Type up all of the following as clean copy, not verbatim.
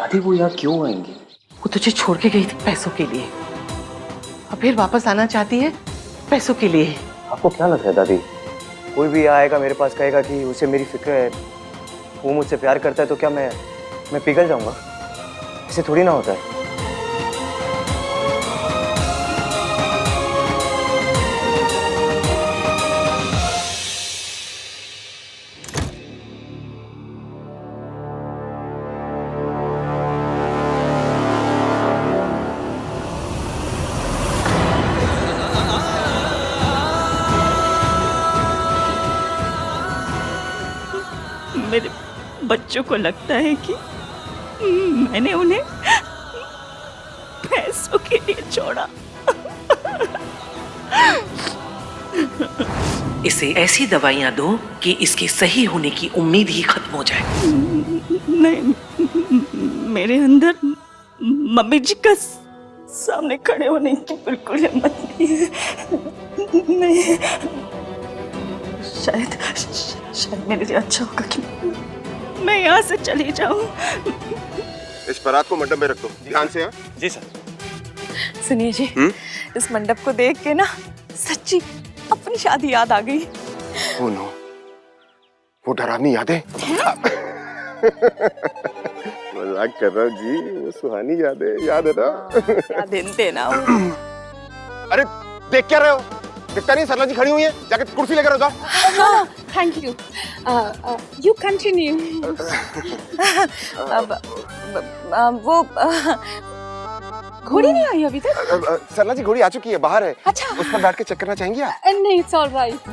दादी वो यहाँ क्यों आएंगी? वो तुझे छोड़ के गई थी पैसों के लिए, और फिर वापस आना चाहती है पैसों के लिए। आपको क्या लगता है दादी, कोई भी आएगा मेरे पास कहेगा कि उसे मेरी फिक्र है, वो मुझसे प्यार करता है, तो क्या मैं पिघल जाऊंगा? ऐसे थोड़ी ना होता है। मेरे बच्चों को लगता है कि मैंने उन्हें पैसों के लिए छोड़ा। इसे ऐसी दवाइयां दो कि इसके सही होने की उम्मीद ही खत्म हो जाए। नहीं, मेरे अंदर मम्मी जी का सामने खड़े होने की बिल्कुल हिम्मत नहीं है। नहीं, शायद मेरे लिए अच्छा होगा कि मैं यहाँ से चली जाऊँ। इस बारात को मंडप में रख दो, ध्यान से। जी सर। सुनिए जी, इस मंडप को देख के ना सच्ची अपनी शादी याद आ गई। ओह नो, वो डरावनी यादें। मजाक कर रहा हूँ जी, वो सुहानी यादें याद है ना? क्या दिन थे ना। अरे देख क्या रहे हो? दिखता नहीं सरला जी खड़ी हुई है, जाके कुर्सी लेकर आ जाओ। Thank you, you continue. वो घोड़ी नहीं आई अभी तक? सरला जी घोड़ी आ चुकी है, बाहर है। अच्छा, उस पर बैठ के चेक करना चाहेंगी आप? नहीं, इट्स ऑलराइट।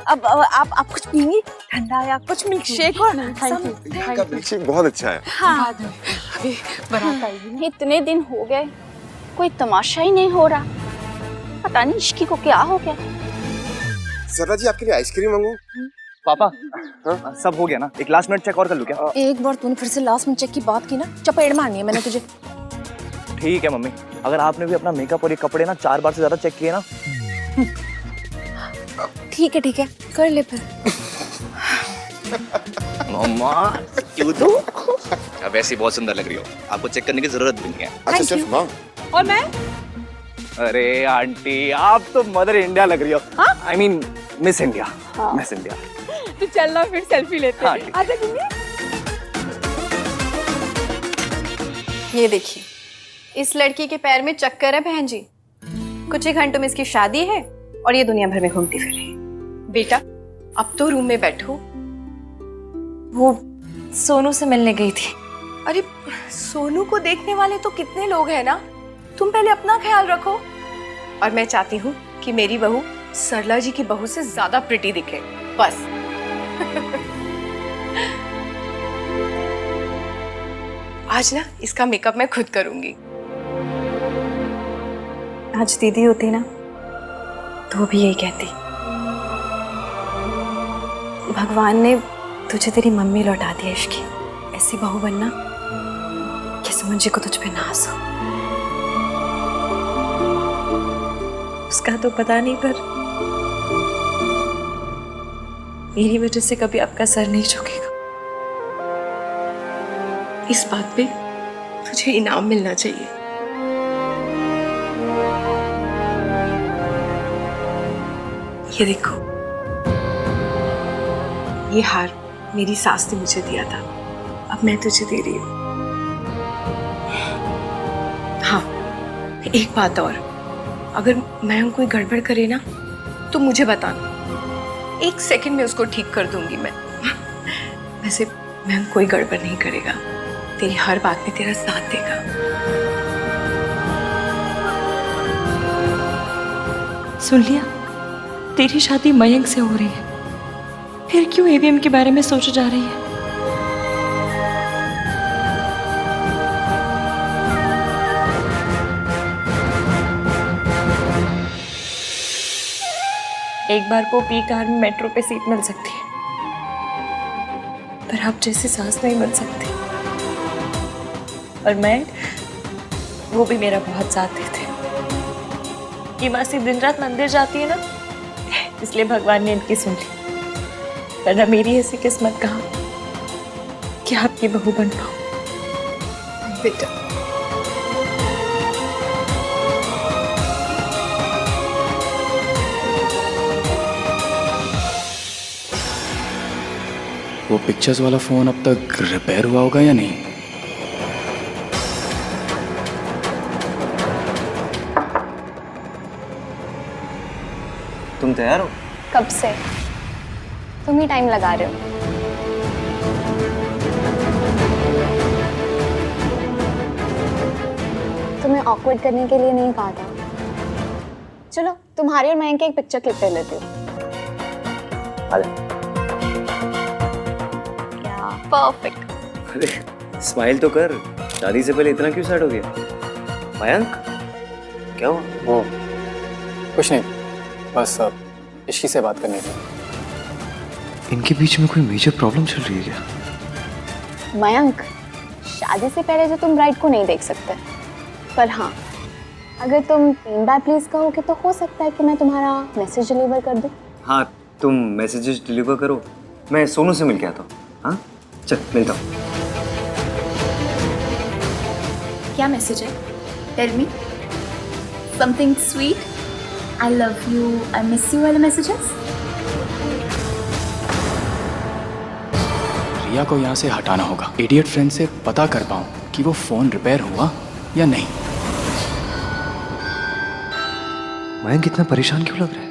अब आप कुछ पियेंगी, ठंडा या कुछ मिल्क शेक? और थैंक यू। मिल्क शेक बहुत अच्छा है। हाँ, अभी बारात आएगी। इतने दिन हो गए, कोई तमाशा ही नहीं हो रहा। पता नहीं इश्की को क्या हो गया। सरला जी आपके लिए आइसक्रीम मंगू? पापा, हाँ? सब हो गया ना? एक लास्ट मिनट चेक और कर लूं क्या? एक बार तूने फिर से लास्ट मिनट चेक की बात की ना, चपेड़ मारनी है मैंने तुझे। ठीक है मम्मी, अगर आपने भी अपना मेकअप और ये कपड़े ना 4 बार से ज्यादा चेक किए ना। ठीक है, कर ले फिर। मम्मा क्यों तो? अब ऐसी बहुत सुंदर लग रही हो, आपको चेक करने की जरूरत भी नहीं है। अच्छा सिर्फ माँ। और मैं? अरे आंटी, आप तो मदर इंडिया लग रही हो। I mean, miss India. Miss India. तो चलना फिर सेल्फी लेते हैं। हाँ, आजा मम्मी। ये देखिए, इस लड़की के पैर में चक्कर है बहन जी। कुछ ही घंटों में इसकी शादी है और ये दुनिया भर में घूमती फिर रही है। बेटा, अब तो रूम में बैठो। वो सोनू से मिलने गई थी। अरे सोनू को देखने वाले तो कितने लोग हैं ना, तुम पहले अपना ख्याल रखो। और मैं चाहती हूँ कि मेरी बहू सरला जी की बहू से ज्यादा प्रिटी दिखे, बस। आज ना इसका मेकअप मैं खुद करूंगी। आज दीदी होती ना तो भी यही कहती, भगवान ने तुझे तेरी मम्मी लौटा दी इश्की। ऐसी बहू बनना कि सुमन जी को तुझ पे नाज हो। उसका तो पता नहीं, पर मेरी वजह से कभी आपका सर नहीं झुकेगा। इस बात पे तुझे इनाम मिलना चाहिए। ये देखो, ये हार मेरी सास ने मुझे दिया था, अब मैं तुझे दे रही हूँ। हाँ, एक बात और, अगर मैं कोई गड़बड़ करे ना तो मुझे बताना, 1 सेकंड में उसको ठीक कर दूंगी मैं। वैसे मैं कोई गड़बड़ नहीं करेगा, तेरी हर बात में तेरा साथ देगा। सुन लिया, तेरी शादी मयंक से हो रही है, फिर क्यों ईवीएम के बारे में सोचा जा रही है? एक बार को पी कार में मेट्रो पे सीट मिल सकती है, पर आप जैसी सास नहीं मिल सकती। और मैं, वो भी मेरा बहुत साथ देते। ये मासी दिन रात मंदिर जाती है ना, इसलिए भगवान ने इनकी सुन ली। वरना मेरी ऐसी किस्मत कहाँ कि आपकी बहू बन पाऊं। बेटा। वो पिक्चर्स वाला फोन अब तक रिपेयर हुआ होगा या नहीं? तुम तैयार हो? कब से? तुम ही टाइम लगा रहे हो। तुम्हें ऑकवर्ड करने के लिए नहीं कहा था। चलो तुम्हारी और मयंक की एक पिक्चर क्लिक कर लेती हूँ। क्या परफेक्ट। अरे स्माइल तो कर, शादी से पहले इतना क्यों सैड हो गया? मयंक क्या हुआ? वो कुछ नहीं, बस इश्की से बात करनी थी। इनके बीच में कोई मेजर प्रॉब्लम चल रही है क्या? मयंक, शादी से पहले तो तुम ब्राइड को नहीं देख सकते, पर हाँ अगर तुम 3 बार प्लीज कहोगे तो हो सकता है कि मैं तुम्हारा मैसेज डिलीवर कर दूं। हाँ तुम मैसेजेस डिलीवर करो, मैं सोनू से मिल के आता हूँ। हाँ चल मिलता हूँ। क्या मैसेज है? Tell me something sweet, I love you, I miss you वाले मैसेजेस। रिया को यहाँ से हटाना होगा। इडियट फ्रेंड से पता कर पाऊँ कि वो फोन रिपेयर हुआ या नहीं। मयंक इतना परेशान क्यों लग रहा है?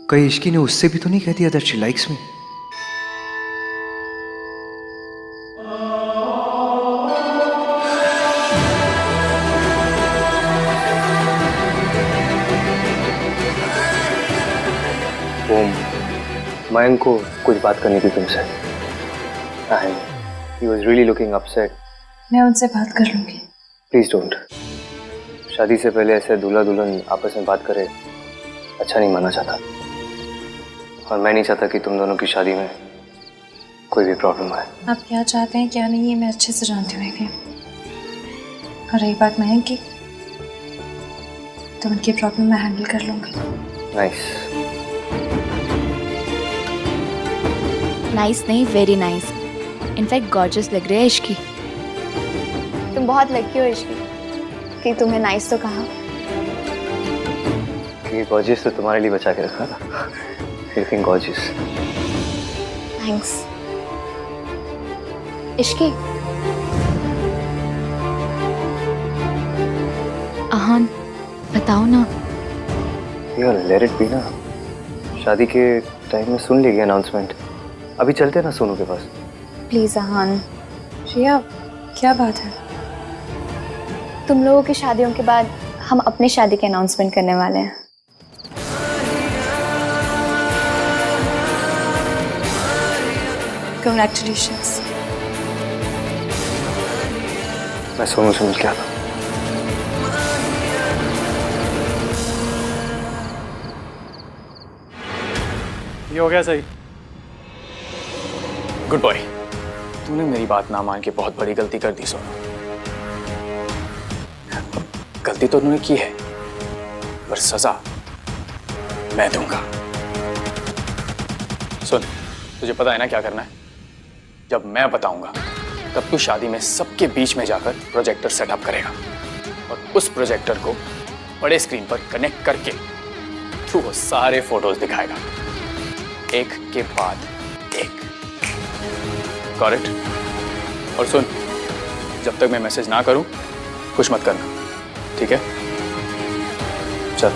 कहीं इश्की ने उससे भी तो नहीं कह दिया that she likes me? Mayank को कुछ बात करनी थी तुमसे। He was really looking upset. मैं उनसे बात कर लूंगी। Please don't. शादी से पहले ऐसे दूल्हा दुल्हन आपस में बात करे अच्छा नहीं माना जाता, और मैं नहीं चाहता कि तुम दोनों की शादी में कोई भी प्रॉब्लम आए। आप क्या चाहते हैं क्या नहीं, ये मैं अच्छे से जानती हूँ। और रही बात मयंक की, तो उनकी प्रॉब्लम मैं हैंडल कर लूंगी। नाइस। नाइस नहीं, वेरी नाइस, इनफैक्ट गॉर्जियस लग रही है इश्की। तुम बहुत लकी हो इश्की कि तुम्हें नाइस तो कहा। कि गॉर्जियस तो तुम्हारे लिए बचा के रखा था। Looking gorgeous. थैंक्स इश्की। आहान बताओ ना। यार let it be ना, शादी के टाइम में सुन लेगी अनाउंसमेंट। अभी चलते हैं ना सोनू के पास। प्लीज आहान। रिया क्या बात है? तुम लोगों की शादियों के बाद हम अपनी शादी के अनाउंसमेंट करने वाले हैं। Congratulations. मैं सोनू से मिल के आता हूँ। ये हो गया सही। Good boy. तूने मेरी बात ना मान के बहुत बड़ी गलती कर दी सोनू। गलती तो तूने की है, पर सजा मैं दूंगा। सुन, तुझे पता है ना क्या करना है? जब मैं बताऊंगा तब तू शादी में सबके बीच में जाकर प्रोजेक्टर सेटअप करेगा, और उस प्रोजेक्टर को बड़े स्क्रीन पर कनेक्ट करके तू वो सारे फोटोज दिखाएगा, एक के बाद एक। Got it? और सुन, जब तक मैं मैसेज ना करूं कुछ मत करना, ठीक है? चल।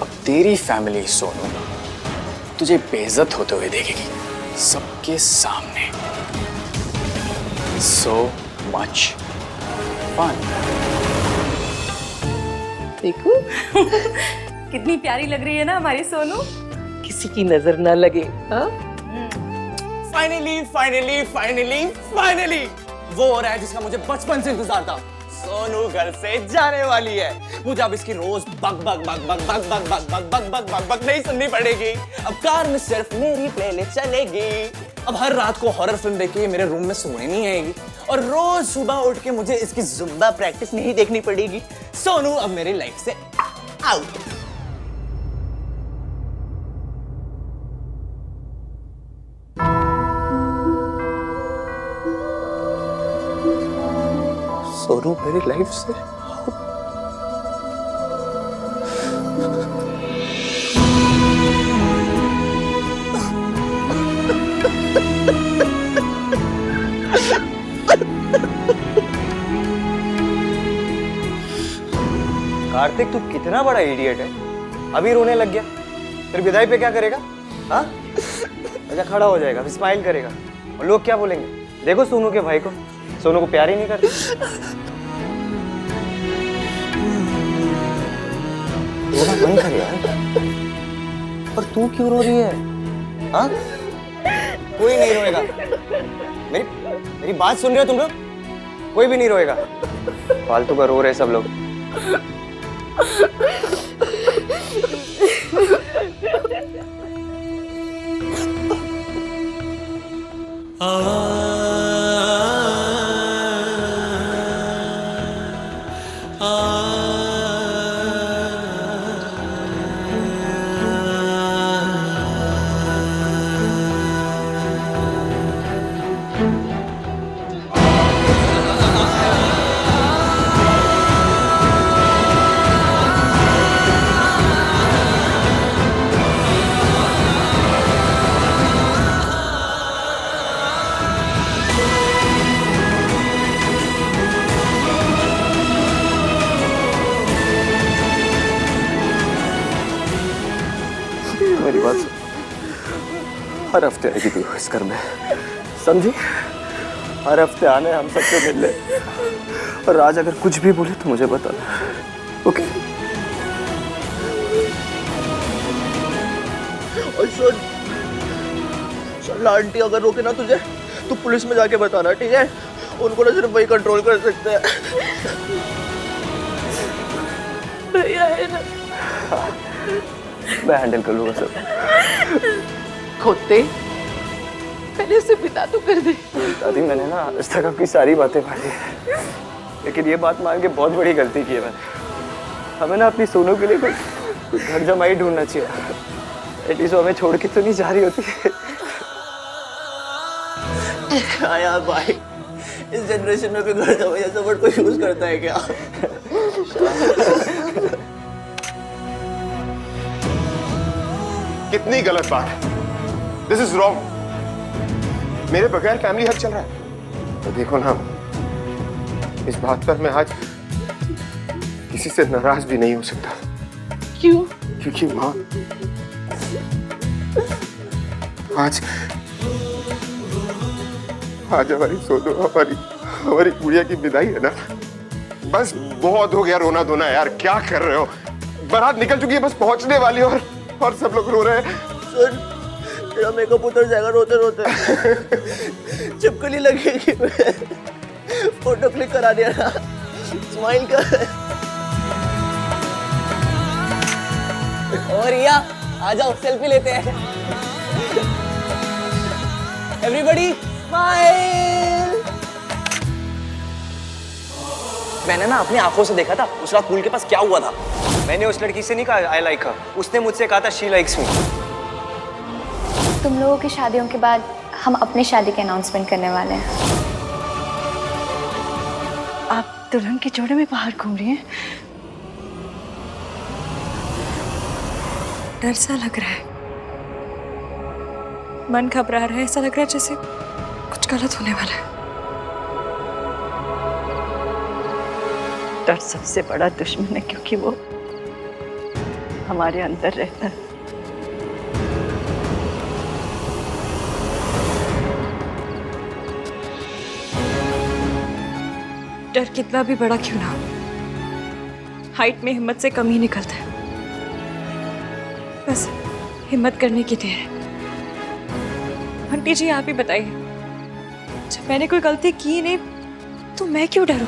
अब तेरी फैमिली सोनू तुझे बेइज्जत होते हुए देखेगी सबके सामने। So much fun. देखो कितनी प्यारी लग रही है ना हमारी सोनू। किसी की नजर ना लगे। हाँ फाइनली फाइनली फाइनली फाइनली वो हो रहा है जिसका मुझे बचपन से इंतजार था। सोनू घर से जाने वाली है। मुझे अब इसकी रोज बग बग बग बग बग बग बग बग बग बग बग बग नहीं सुननी पड़ेगी। अब कार में सिर्फ मेरी प्लेलिस्ट चलेगी। अब हर रात को हॉरर फिल्म देख के मेरे रूम में सोने नहीं आएगी, और रोज सुबह उठ के मुझे इसकी जुम्बा प्रैक्टिस नहीं देखनी पड़ेगी। सोनू अब मेरी लाइफ से आउट। सोनू मेरी लाइफ से कार्तिक, तू कितना बड़ा इडियट है, अभी रोने लग गया। फिर विदाई पे क्या करेगा? हाँ, अच्छा खड़ा हो जाएगा, फिर स्माइल करेगा, और लोग क्या बोलेंगे? देखो सोनू के भाई को, सोनू को प्यार ही नहीं करते। रोना बंद कर यार। और तू क्यों रो रही है? हाँ, कोई नहीं रोएगा। मेरी बात सुन रहे हो तुम लोग? कोई भी नहीं रोएगा। फालतू का रो रहे सब लोग। मेरी बात सुन, हर हफ्ते आएगी तू इस घर में, समझी? हर हफ्ते आने, हम सबसे मिलने, और आज अगर कुछ भी बोले तो मुझे बताना, ओके? और सुन आंटी अगर रोके ना तुझे तो पुलिस में जाके बताना, ठीक है? उनको ना सिर्फ वही कंट्रोल कर सकते हैं। भैया है ना, मैं हैंडल कर लूंगा सब। खोते पहले से बिता तो कर दे। दादी, मैंने ना आज तक आपकी सारी बातें मानी है, लेकिन ये बात मान के बहुत बड़ी गलती की है मैंने। हमें ना अपनी सोनू के लिए कोई घर जमाई ढूंढना चाहिए। एटलीस्ट हमें छोड़ के तो नहीं जा रही होती। हाँ यार भाई, इस जनरेशन में भी घर जमाई जैसा वर्ड कोई यूज करता है क्या? कितनी गलत बात है। This is wrong. मेरे बगैर फैमिली हक चल रहा है। तो देखो ना, इस बात पर मैं आज किसी से नाराज भी नहीं हो सकता। क्यों? क्योंकि माँ, आज हमारी सोनू, हमारी गुड़िया की विदाई है ना। बस बहुत हो गया रोना धोना यार, क्या कर रहे हो? बारात निकल चुकी है, बस पहुंचने वाली है, और सब लोग रो रहे हैं। सुन, तेरा मेकअप उतर जाएगा रोते रोते। चिपकली लगेगी। फोटो क्लिक करा दिया ना, स्माइल कर। और रिया, आ जाओ सेल्फी लेते हैं। Everybody smile. मैंने ना अपनी आंखों से देखा था उस रात पूल के पास क्या हुआ था। मैंने उस लड़की से नहीं कहा आई लाइक हर, उसने मुझसे कहा था शी लाइक्स मी। तुम लोगों की शादियों के बाद हम अपनी शादी के अनाउंसमेंट करने वाले हैं। आप दुल्हन के जोड़े में बाहर घूम रही हैं? डर सा लग रहा है, मन घबरा रहा है, ऐसा लग रहा है जैसे कुछ गलत होने वाला है। डर सबसे बड़ा दुश्मन है, क्योंकि वो हमारे अंदर रहता है। डर कितना भी बड़ा क्यों ना हो, हाइट में हिम्मत से कम ही निकलता है। बस हिम्मत करने की देर है। आंटी जी आप ही बताइए, जब मैंने कोई गलती की नहीं तो मैं क्यों डरूं?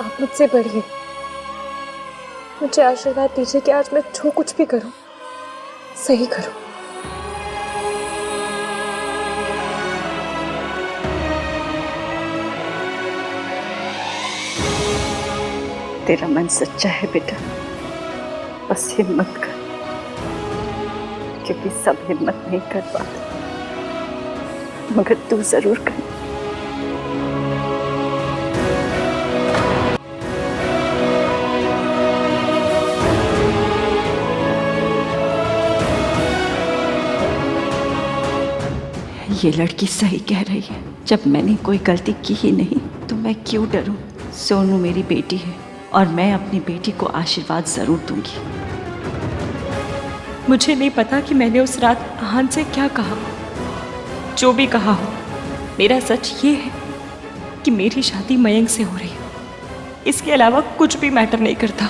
आप मुझसे बढ़िए, मुझे आशीर्वाद दीजिए कि आज मैं जो कुछ भी करूं सही करूं। तेरा मन सच्चा है बेटा, बस हिम्मत कर, क्योंकि सब हिम्मत नहीं कर पाते, मगर तू जरूर कर। ये लड़की सही कह रही है, जब मैंने कोई गलती की ही नहीं तो मैं क्यों डरूं। सोनू मेरी बेटी है और मैं अपनी बेटी को आशीर्वाद जरूर दूंगी। मुझे नहीं पता कि मैंने उस रात आहन से क्या कहा। जो भी कहा हो, मेरा सच ये है कि मेरी शादी मयंक से हो रही है। इसके अलावा कुछ भी मैटर नहीं करता।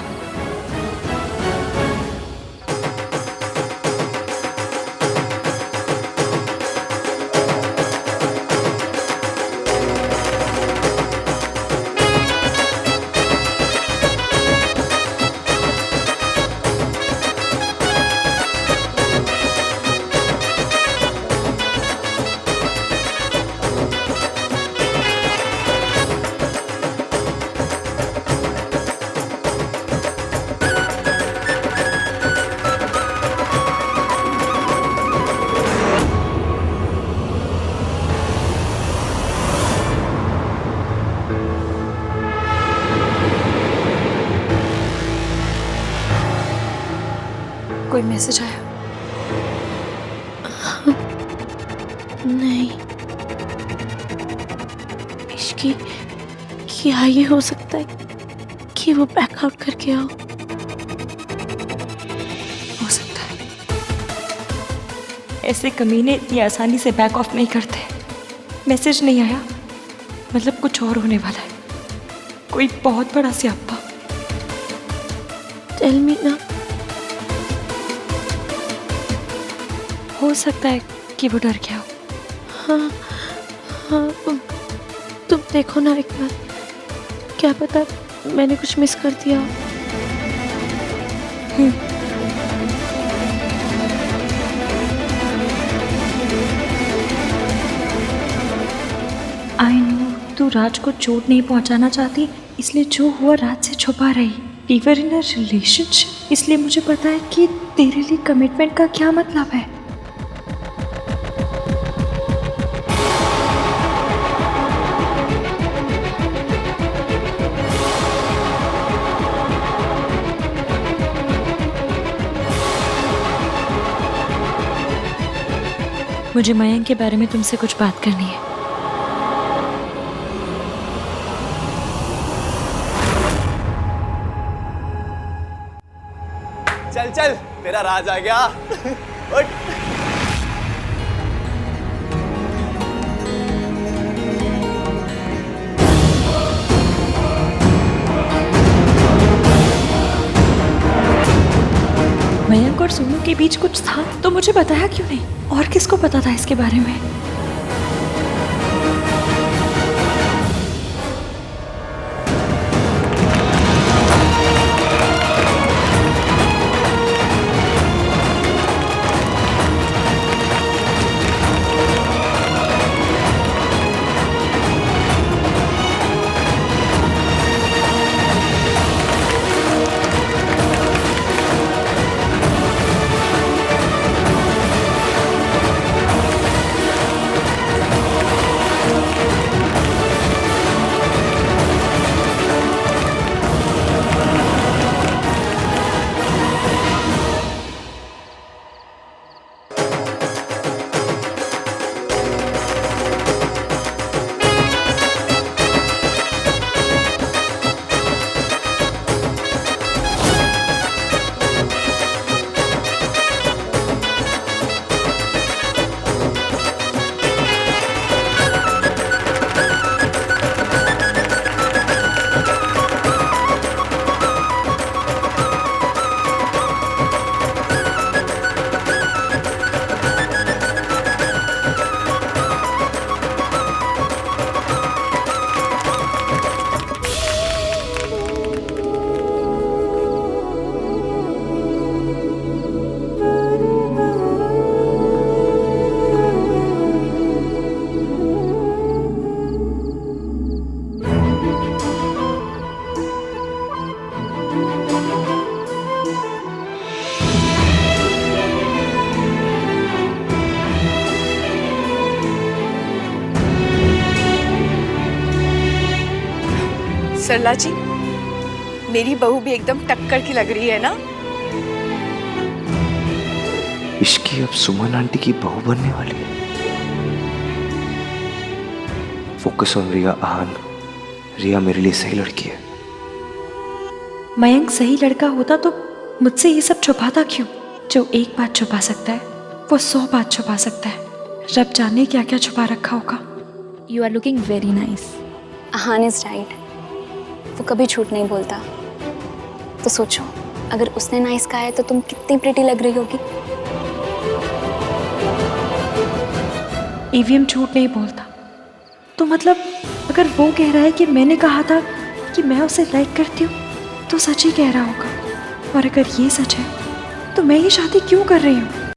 कोई मैसेज आया? नहीं, इश्की क्या ये हो सकता है कि वो बैकआउट करके आओ? हो सकता है। ऐसे कमीने इतनी आसानी से बैक ऑफ नहीं करते। मैसेज नहीं आया मतलब कुछ और होने वाला है, कोई बहुत बड़ा स्यापा। टेल मी ना। हो सकता है कि वो डर गया हो। हाँ हाँ, तुम देखो ना एक बार, क्या पता मैंने कुछ मिस कर दिया हो। आई नो तू राज को चोट नहीं पहुंचाना चाहती, इसलिए जो हुआ राज से छुपा रही। We were in a relationship, इसलिए मुझे पता है कि तेरे लिए कमिटमेंट का क्या मतलब है। मुझे मयंक के बारे में तुमसे कुछ बात करनी है। चल चल, तेरा राज आ गया। उठ। मयंक और सोनू के बीच कुछ था तो मुझे बताया क्यों नहीं? और किसको पता था इसके बारे में? सरला जी, मेरी बहू भी एकदम टक्कर की लग रही है ना? इसकी अब सुमन आंटी की बहू बनने वाली है। फोकस ऑन रिया आहान। रिया मेरे लिए सही लड़की है। मयंक सही लड़का होता तो मुझसे ये सब छुपाता क्यों? जो एक बात छुपा सकता है वो 100 बात छुपा सकता है। रब जाने क्या क्या छुपा रखा होगा। You are looking very nice. Aahan is right, वो कभी झूठ नहीं बोलता। तो सोचो, अगर उसने नाइस कहा है तो तुम कितनी प्रिटी लग रही होगी। ईवीएम झूठ नहीं बोलता, तो मतलब अगर वो कह रहा है कि मैंने कहा था कि मैं उसे लाइक करती हूँ तो सच ही कह रहा होगा। और अगर ये सच है तो मैं ये शादी क्यों कर रही हूँ?